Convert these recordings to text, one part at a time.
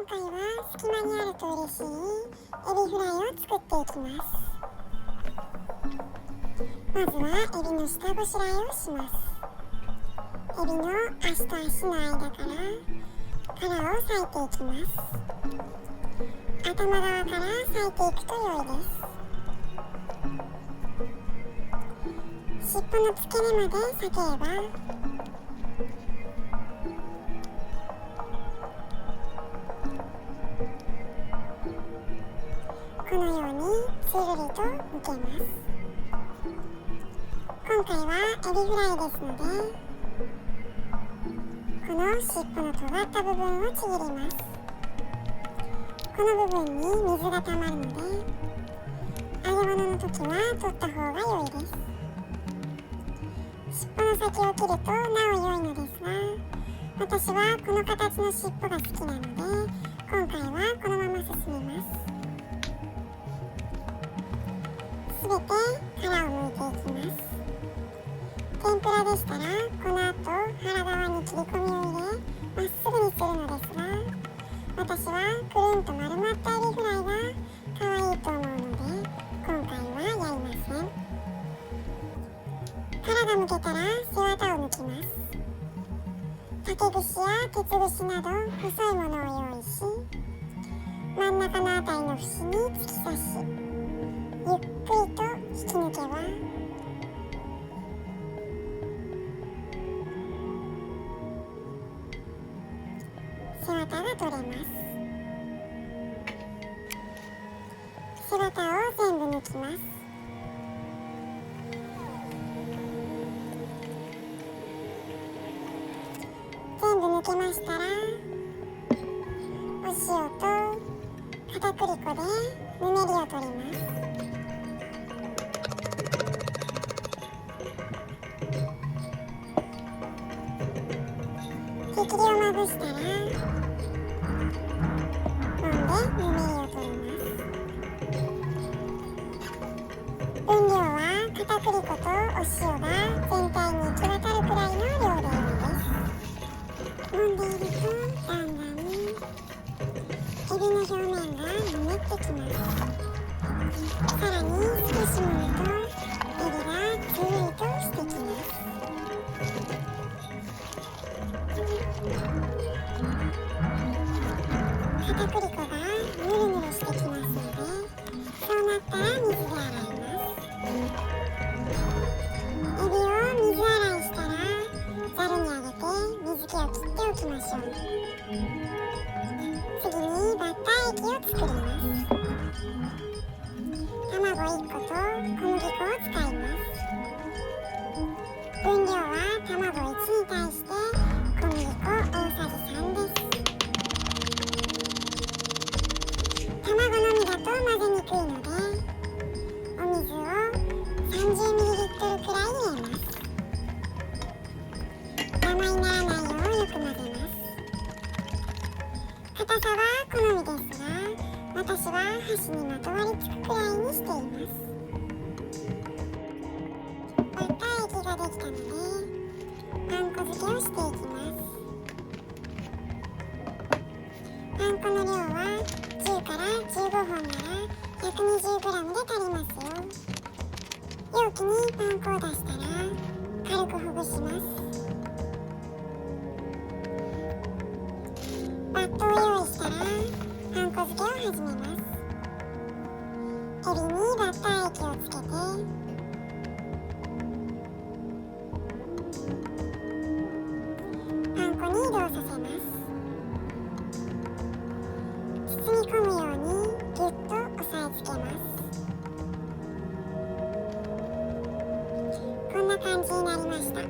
今回は隙間にあると嬉しいエビフライを作っていきます。まずはエビの下ごしらえをします。エビの足と足の間から殻を裂いていきます。頭側から裂いていくと良いです。尻尾の付け根まで裂ければこのようにつるりとむけます。今回はエビフライですので、この尻尾の尖った部分をちぎります。この部分に水がたまるので、揚げ物の時は取った方が良いです。尻尾の先を切るとなお良いのですが、私はこの形の尻尾が好きなので、今回はこのまま進めます。すべて殻を剥いていきます。天ぷらでしたらこの後腹側に切り込みを入れまっすぐにするのですが、私はくるんと丸まったエビフライが可愛いと思うので今回はやりません。殻がむけたら背わたを抜きます。竹串や鉄串など細いものを用意し、真ん中のあたりの節に突き刺し、ゆっくりと引き抜けば背わたが取れます。背わたを全部抜きます。全部抜けましたら、お塩と片栗粉でぬめりを取ります。適量をまぶしたら揉んでぬめりを取ります。分量は片栗粉とお塩が全体に行き渡るくらいの量でいいです。揉んでいるとだんだんエビの表面がぬめってきます。さらに少し揉むとエビがつるりとしてきます。片栗粉がぬるぬるしてきますので、そうなったら水で洗います。エビを水洗いしたらざるにあげて水気を切っておきましょう。次にバッター液を作ります。卵1個と小麦粉を使います。分量は卵1に対して小麦粉大さじ3です。卵のみだと混ぜにくいので、お水を 30ml くらい入れます。ダマにならないようよく混ぜます。硬さは好みですが、私は箸にまとわりつくくらいにしています。バッター液ができたのでパン粉漬けをしていきます。パン粉の量は10から15本なら 120g で足りますよ。容器にパン粉を出したら軽くほぐします。バットを用意したらパン粉漬けを始めます。エビにバッター液をつけてパン粉に移動させます。包み込むようにぎゅっと押さえつけます。こんな感じになりました。で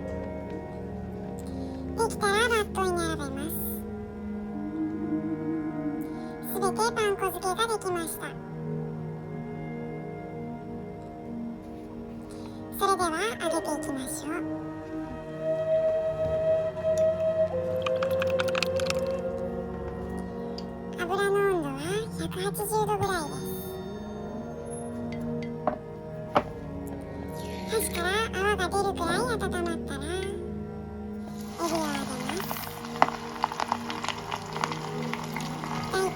きたらバットに並べます。すべてパン粉漬けができました。それでは揚げていきましょう。油の温度は180度ぐらいです。箸から泡が出るくらい温まったらエビを揚げます。大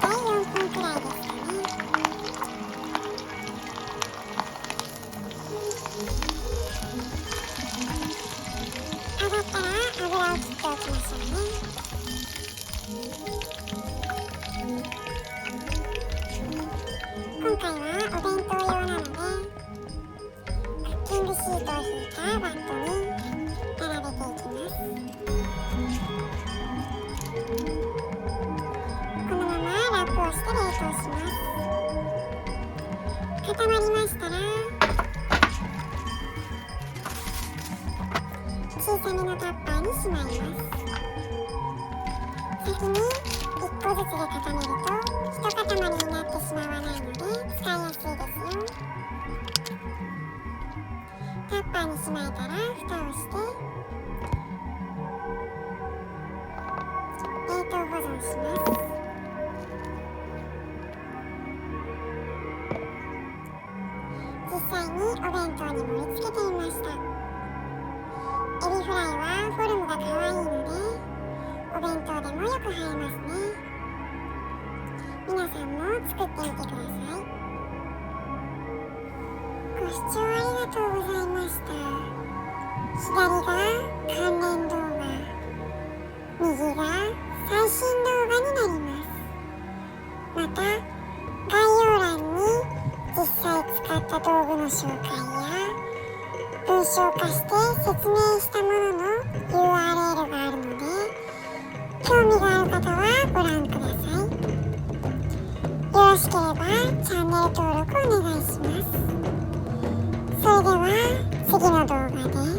固まりましたら小さめのタッパーにしまいます。先に1個ずつで固めると一塊になってしまわないので使いやすいですよ。タッパーにしまえたら蓋をして冷凍保存します。実際にお弁当に盛り付けてみました。エビフライはフォルムが可愛いのでお弁当でもよく映えますね。皆さんも作ってみてください。ご視聴ありがとうございました。左が関連動画、右が最新動画になります。また概要欄に実際使った道具の紹介や文章化して説明したものの URL があるので興味がある方はご覧ください。よろしければチャンネル登録お願いします。それでは次の動画で